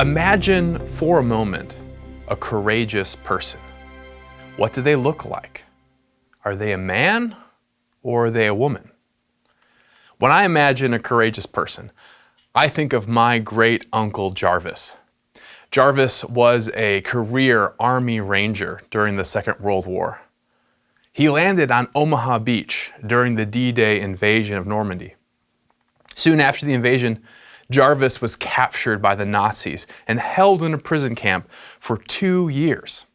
Imagine for a moment a courageous person. What do they look like? Are they a man or are they a woman? When I imagine a courageous person, I think of my great uncle Jarvis. Jarvis was a career Army Ranger during the Second World War. He landed on Omaha Beach during the D-Day invasion of Normandy. Soon after the invasion, Jarvis was captured by the Nazis and held in a prison camp for 2 years.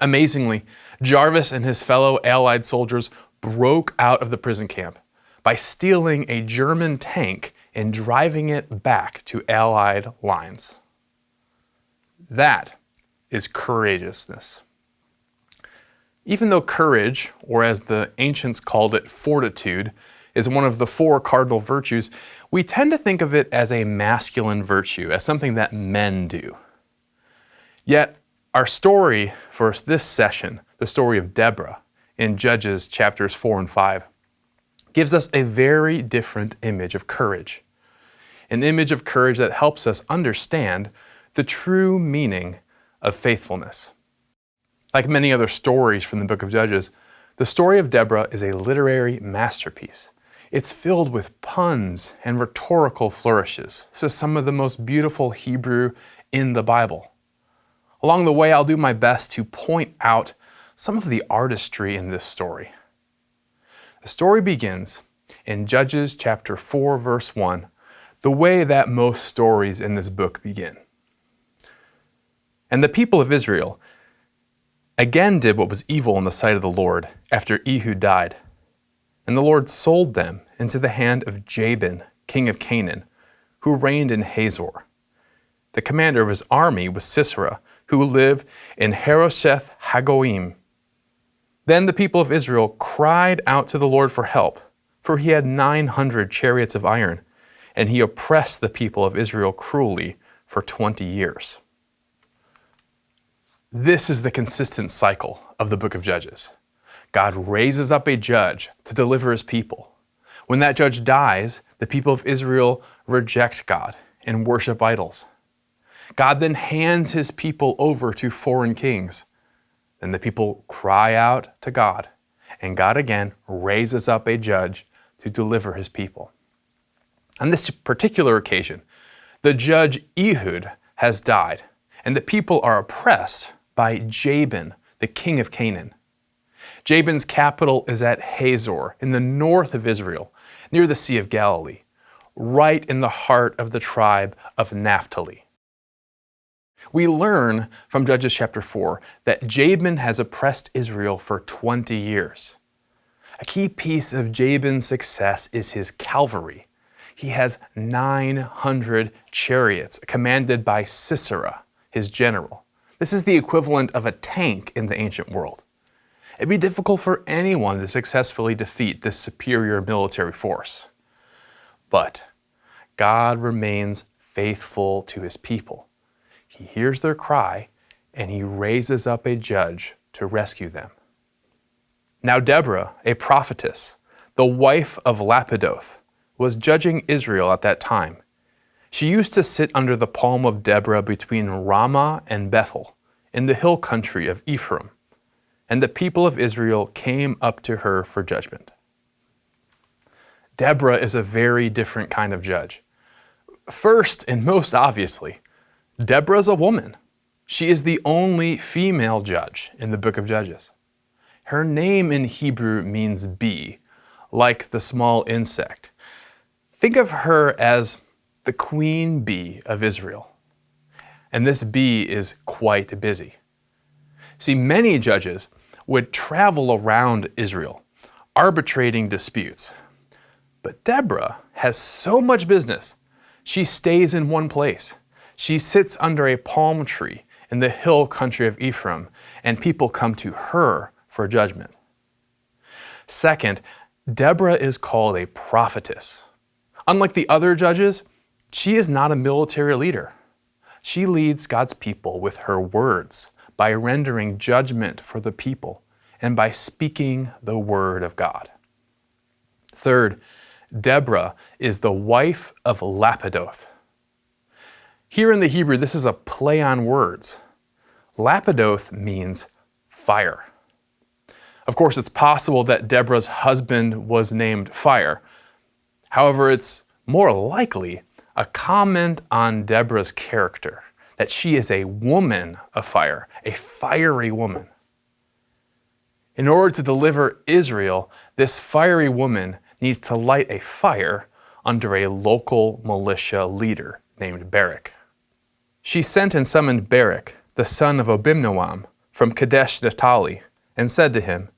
Amazingly, Jarvis and his fellow Allied soldiers broke out of the prison camp by stealing a German tank and driving it back to Allied lines. That is courageousness. Even though courage, or as the ancients called it, fortitude, is one of the 4 cardinal virtues, we tend to think of it as a masculine virtue, as something that men do. Yet, our story for this session, the story of Deborah in Judges chapters 4 and 5, gives us a very different image of courage. An image of courage that helps us understand the true meaning of faithfulness. Like many other stories from the book of Judges, the story of Deborah is a literary masterpiece. It's filled with puns and rhetorical flourishes. This is some of the most beautiful Hebrew in the Bible. Along the way, I'll do my best to point out some of the artistry in this story. The story begins in Judges chapter 4, verse 1, the way that most stories in this book begin. And the people of Israel again did what was evil in the sight of the Lord after Ehud died. And the Lord sold them into the hand of Jabin, king of Canaan, who reigned in Hazor. The commander of his army was Sisera, who lived in Harosheth Hagoyim. Then the people of Israel cried out to the Lord for help, for he had 900 chariots of iron, and he oppressed the people of Israel cruelly for 20 years. This is the consistent cycle of the book of Judges. God raises up a judge to deliver his people. When that judge dies, the people of Israel reject God and worship idols. God then hands his people over to foreign kings. Then the people cry out to God, and God again raises up a judge to deliver his people. On this particular occasion, the judge Ehud has died, and the people are oppressed by Jabin, the king of Canaan. Jabin's capital is at Hazor, in the north of Israel, near the Sea of Galilee, right in the heart of the tribe of Naphtali. We learn from Judges chapter 4 that Jabin has oppressed Israel for 20 years. A key piece of Jabin's success is his cavalry. He has 900 chariots commanded by Sisera, his general. This is the equivalent of a tank in the ancient world. It'd be difficult for anyone to successfully defeat this superior military force. But God remains faithful to his people. He hears their cry, and he raises up a judge to rescue them. Now Deborah, a prophetess, the wife of Lapidoth, was judging Israel at that time. She used to sit under the palm of Deborah between Ramah and Bethel, in the hill country of Ephraim. And the people of Israel came up to her for judgment. Deborah is a very different kind of judge. First, and most obviously, Deborah is a woman. She is the only female judge in the book of Judges. Her name in Hebrew means bee, like the small insect. Think of her as the queen bee of Israel. And this bee is quite busy. See, many judges would travel around Israel, arbitrating disputes. But Deborah has so much business, she stays in one place. She sits under a palm tree in the hill country of Ephraim, and people come to her for judgment. Second, Deborah is called a prophetess. Unlike the other judges, she is not a military leader. She leads God's people with her words, by rendering judgment for the people, and by speaking the word of God. Third, Deborah is the wife of Lapidoth. Here in the Hebrew, this is a play on words. Lapidoth means fire. Of course, it's possible that Deborah's husband was named Fire. However, it's more likely a comment on Deborah's character, that she is a woman of fire, a fiery woman. In order to deliver Israel, this fiery woman needs to light a fire under a local militia leader named Barak. She sent and summoned Barak, the son of Abimnoam, from Kadesh Naphtali, and said to him,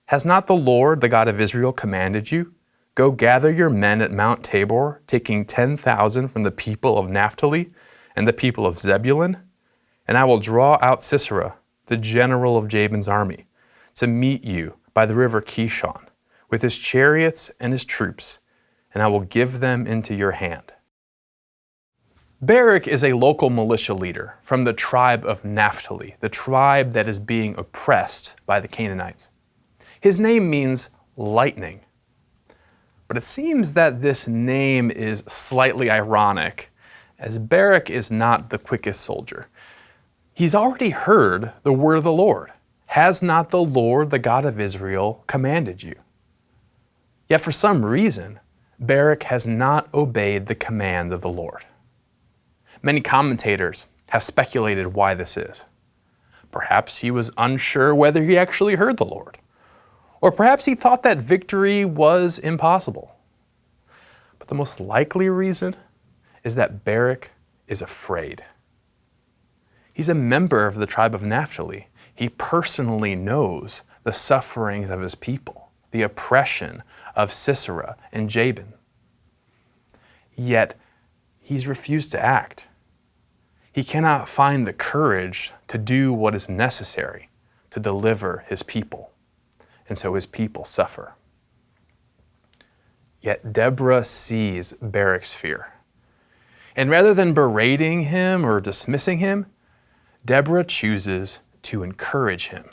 "Has not the Lord, the God of Israel, commanded you? Go gather your men at Mount Tabor, taking 10,000 from the people of Naphtali and the people of Zebulun, and I will draw out Sisera, the general of Jabin's army, to meet you by the river Kishon, with his chariots and his troops, and I will give them into your hand." Barak is a local militia leader from the tribe of Naphtali, the tribe that is being oppressed by the Canaanites. His name means lightning. But it seems that this name is slightly ironic, as Barak is not the quickest soldier. He's already heard the word of the Lord. Has not the Lord, the God of Israel, commanded you? Yet for some reason, Barak has not obeyed the command of the Lord. Many commentators have speculated why this is. Perhaps he was unsure whether he actually heard the Lord. Or perhaps he thought that victory was impossible. But the most likely reason is that Barak is afraid. He's a member of the tribe of Naphtali. He personally knows the sufferings of his people, the oppression of Sisera and Jabin. Yet he's refused to act. He cannot find the courage to do what is necessary to deliver his people, and so his people suffer. Yet Deborah sees Barak's fear. And rather than berating him or dismissing him, Deborah chooses to encourage him.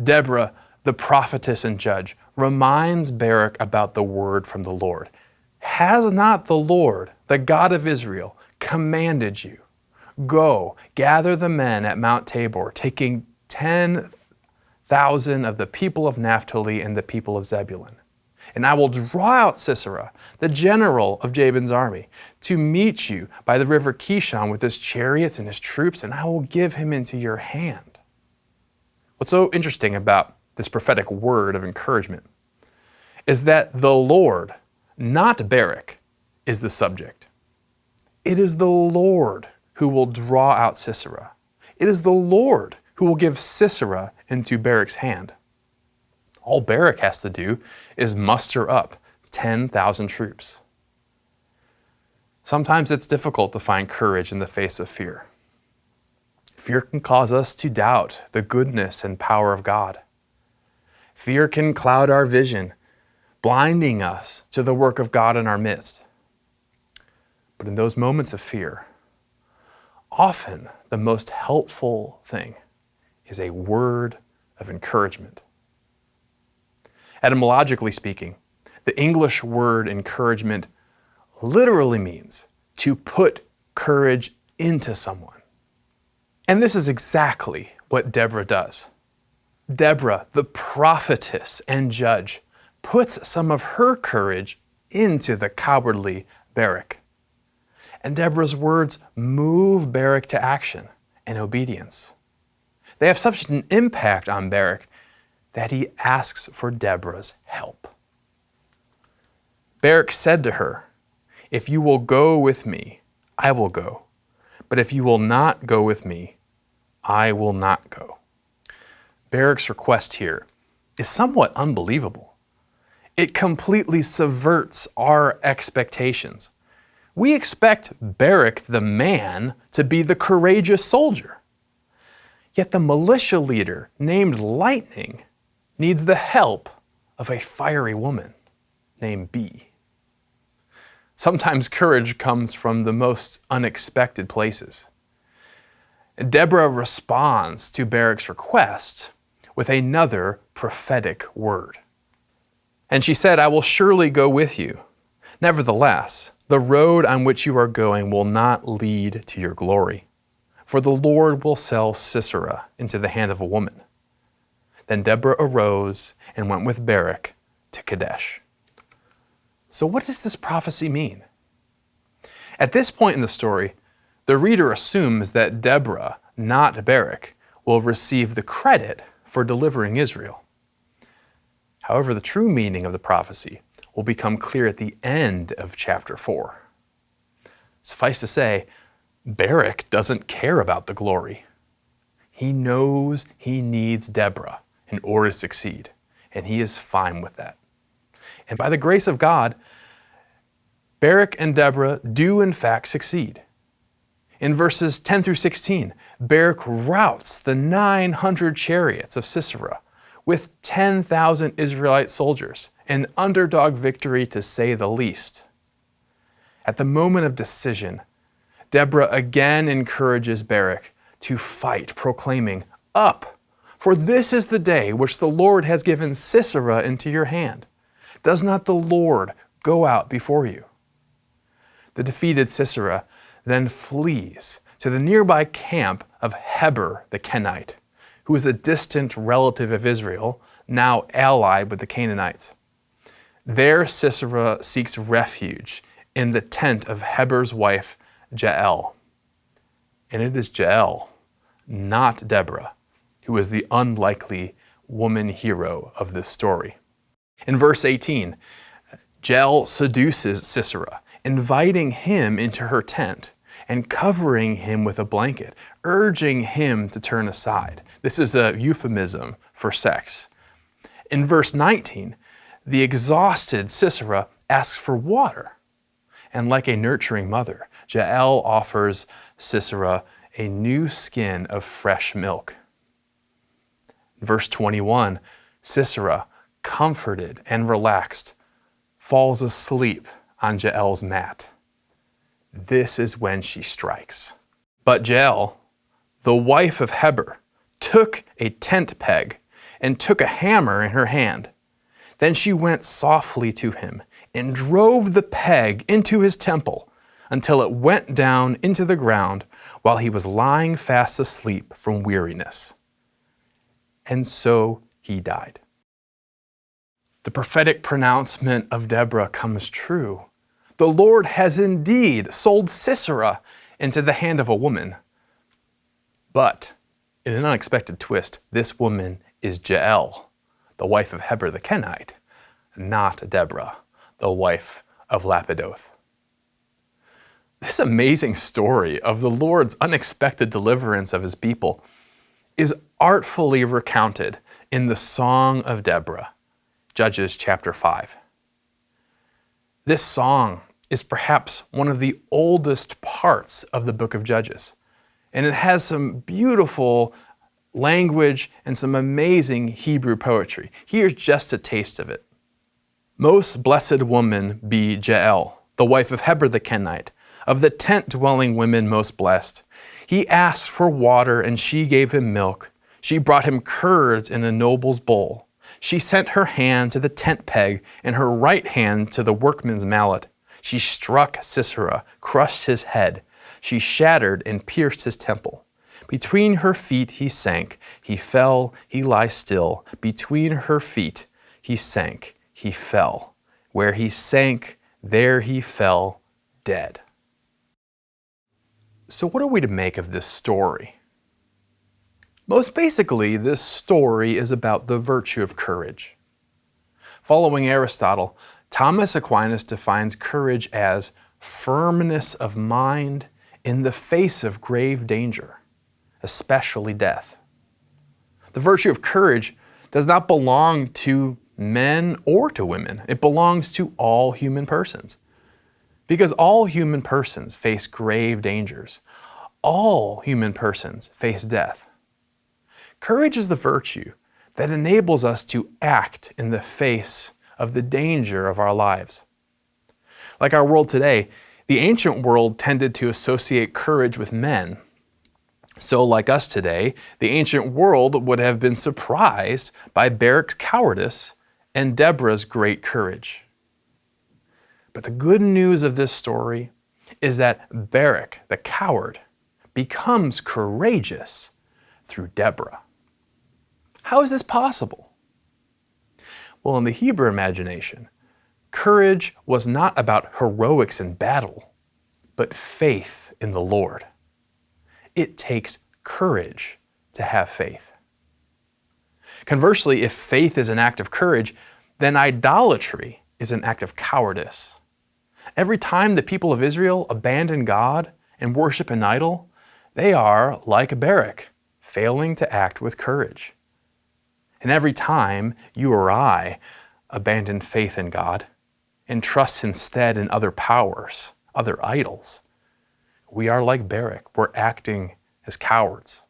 Deborah, the prophetess and judge, reminds Barak about the word from the Lord. Has not the Lord, the God of Israel, commanded you? Go, gather the men at Mount Tabor, taking 10,000 of the people of Naphtali and the people of Zebulun. And I will draw out Sisera, the general of Jabin's army, to meet you by the river Kishon with his chariots and his troops, and I will give him into your hand. What's so interesting about this prophetic word of encouragement is that the Lord, not Barak, is the subject. It is the Lord who will draw out Sisera. It is the Lord who will give Sisera into Barak's hand. All Barak has to do is muster up 10,000 troops. Sometimes it's difficult to find courage in the face of fear. Fear can cause us to doubt the goodness and power of God. Fear can cloud our vision, blinding us to the work of God in our midst. But in those moments of fear, often the most helpful thing is a word of encouragement. Etymologically speaking, the English word encouragement literally means to put courage into someone. And this is exactly what Deborah does. Deborah, the prophetess and judge, puts some of her courage into the cowardly Barak. And Deborah's words move Barak to action and obedience. They have such an impact on Barak that he asks for Deborah's help. Barak said to her, "If you will go with me, I will go. But if you will not go with me, I will not go." Barak's request here is somewhat unbelievable. It completely subverts our expectations. We expect Barak, the man, to be the courageous soldier. Yet the militia leader, named Lightning, needs the help of a fiery woman named Bee. Sometimes courage comes from the most unexpected places. Deborah responds to Barak's request with another prophetic word. And she said, "I will surely go with you. Nevertheless, The road on which you are going will not lead to your glory, for the Lord will sell Sisera into the hand of a woman." Then Deborah arose and went with Barak to Kadesh. So what does this prophecy mean? At this point in the story, the reader assumes that Deborah, not Barak, will receive the credit for delivering Israel. However, the true meaning of the prophecy will become clear at the end of chapter 4. Suffice to say, Barak doesn't care about the glory. He knows he needs Deborah in order to succeed, and he is fine with that. And by the grace of God, Barak and Deborah do in fact succeed. In verses 10 through 16, Barak routs the 900 chariots of Sisera with 10,000 Israelite soldiers, an underdog victory to say the least. At the moment of decision, Deborah again encourages Barak to fight, proclaiming, "Up, for this is the day which the Lord has given Sisera into your hand. Does not the Lord go out before you?" The defeated Sisera then flees to the nearby camp of Heber the Canaanite, who is a distant relative of Israel, now allied with the Canaanites. There Sisera seeks refuge in the tent of Heber's wife, Jael. And it is Jael, not Deborah, who is the unlikely woman hero of this story. In verse 18, Jael seduces Sisera, inviting him into her tent and covering him with a blanket, urging him to turn aside. This is a euphemism for sex. In verse 19, the exhausted Sisera asks for water. And like a nurturing mother, Jael offers Sisera a new skin of fresh milk. Verse 21, Sisera, comforted and relaxed, falls asleep on Jael's mat. This is when she strikes. But Jael, the wife of Heber, took a tent peg and took a hammer in her hand. Then she went softly to him and drove the peg into his temple until it went down into the ground while he was lying fast asleep from weariness. And so he died. The prophetic pronouncement of Deborah comes true. The Lord has indeed sold Sisera into the hand of a woman. But in an unexpected twist, this woman is Jael, the wife of Heber the Kenite, not Deborah, the wife of Lapidoth. This amazing story of the Lord's unexpected deliverance of his people is artfully recounted in the Song of Deborah, Judges chapter 5. This song is perhaps one of the oldest parts of the book of Judges, and it has some beautiful language and some amazing Hebrew poetry. Here's just a taste of it. "Most blessed woman be Jael, the wife of Heber the Kenite, of the tent-dwelling women most blessed. He asked for water, and she gave him milk. She brought him curds in a noble's bowl. She sent her hand to the tent peg and her right hand to the workman's mallet. She struck Sisera, crushed his head. She shattered and pierced his temple. Between her feet he sank. He fell, he lay still. Between her feet he sank. He fell. Where he sank, there he fell, dead." So what are we to make of this story? Most basically, this story is about the virtue of courage. Following Aristotle, Thomas Aquinas defines courage as firmness of mind in the face of grave danger, especially death. The virtue of courage does not belong to men or to women. It belongs to all human persons. Because all human persons face grave dangers. All human persons face death. Courage is the virtue that enables us to act in the face of the danger of our lives. Like our world today, the ancient world tended to associate courage with men. So like us today, the ancient world would have been surprised by Barak's cowardice and Deborah's great courage. But the good news of this story is that Barak, the coward, becomes courageous through Deborah. How is this possible? Well, in the Hebrew imagination, courage was not about heroics in battle, but faith in the Lord. It takes courage to have faith. Conversely, if faith is an act of courage, then idolatry is an act of cowardice. Every time the people of Israel abandon God and worship an idol, they are, like Barak, failing to act with courage. And every time you or I abandon faith in God and trust instead in other powers, other idols, we are like Barak. We're acting as cowards.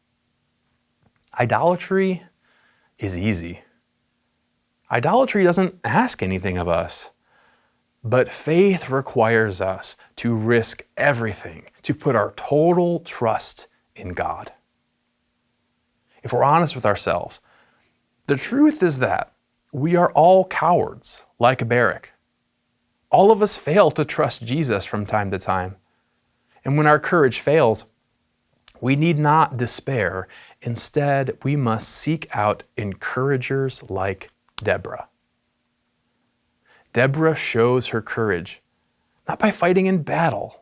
Idolatry is easy. Idolatry doesn't ask anything of us. But faith requires us to risk everything, to put our total trust in God. If we're honest with ourselves, the truth is that we are all cowards, like Barak. All of us fail to trust Jesus from time to time. And when our courage fails, we need not despair. Instead, we must seek out encouragers like Deborah. Deborah shows her courage, not by fighting in battle,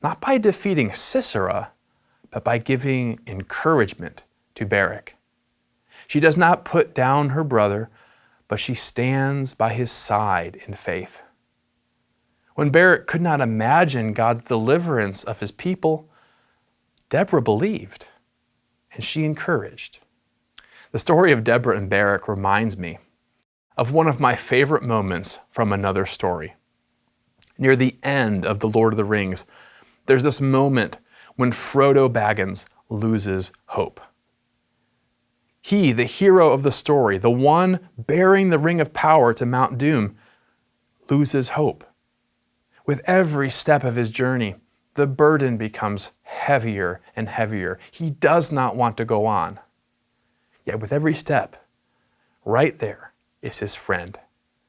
not by defeating Sisera, but by giving encouragement to Barak. She does not put down her brother, but she stands by his side in faith. When Barak could not imagine God's deliverance of his people, Deborah believed, and she encouraged. The story of Deborah and Barak reminds me of one of my favorite moments from another story. Near the end of The Lord of the Rings, there's this moment when Frodo Baggins loses hope. He, the hero of the story, the one bearing the Ring of Power to Mount Doom, loses hope. With every step of his journey, the burden becomes heavier and heavier. He does not want to go on. Yet with every step, right there, is his friend,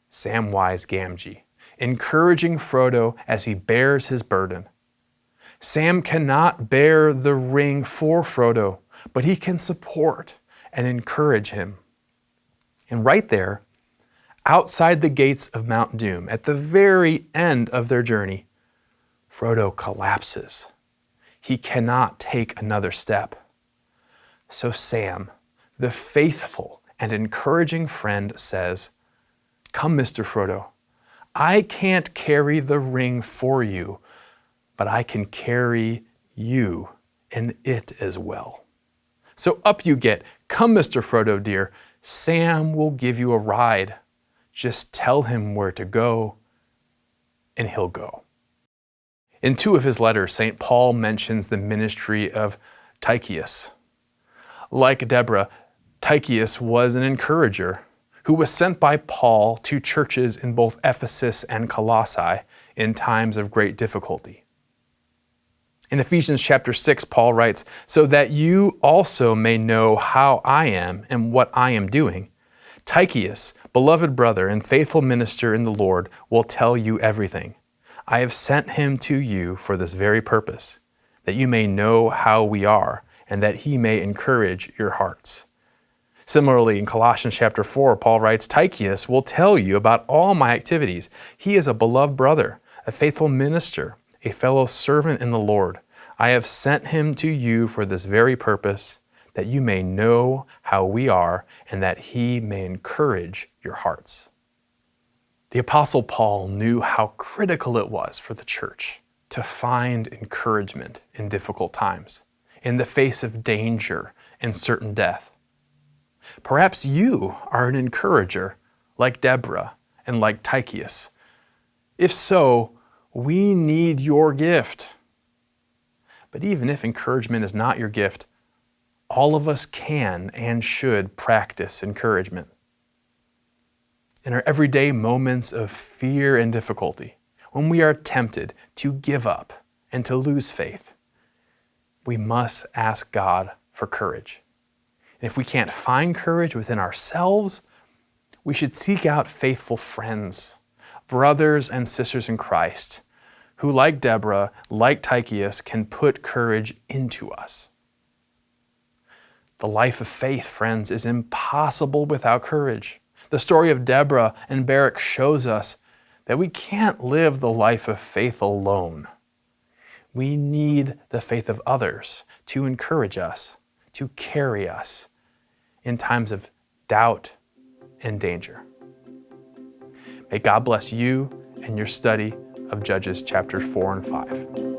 Samwise Gamgee, encouraging Frodo as he bears his burden. Sam cannot bear the ring for Frodo, but he can support and encourage him. And right there, outside the gates of Mount Doom, at the very end of their journey, Frodo collapses. He cannot take another step. So Sam, the faithful and encouraging friend, says, "Come, Mr. Frodo, I can't carry the ring for you, but I can carry you and it as well. So up you get. Come, Mr. Frodo, dear. Sam will give you a ride. Just tell him where to go, and he'll go." In 2 of his letters, St. Paul mentions the ministry of Tychicus. Like Deborah, Tychicus was an encourager who was sent by Paul to churches in both Ephesus and Colossae in times of great difficulty. In Ephesians chapter 6, Paul writes, "So that you also may know how I am and what I am doing, Tychicus, beloved brother and faithful minister in the Lord, will tell you everything. I have sent him to you for this very purpose, that you may know how we are, and that he may encourage your hearts." Similarly, in Colossians chapter 4, Paul writes, "Tychicus will tell you about all my activities. He is a beloved brother, a faithful minister, a fellow servant in the Lord. I have sent him to you for this very purpose, that you may know how we are, and that he may encourage your hearts." The Apostle Paul knew how critical it was for the church to find encouragement in difficult times, in the face of danger and certain death. Perhaps you are an encourager like Deborah and like Tychicus. If so, we need your gift. But even if encouragement is not your gift, all of us can and should practice encouragement. In our everyday moments of fear and difficulty, when we are tempted to give up and to lose faith, we must ask God for courage. And if we can't find courage within ourselves, we should seek out faithful friends, brothers and sisters in Christ who, like Deborah, like Tychius, can put courage into us. The life of faith, friends, is impossible without courage. The story of Deborah and Barak shows us that we can't live the life of faith alone. We need the faith of others to encourage us, to carry us in times of doubt and danger. May God bless you and your study of Judges chapters 4 and 5.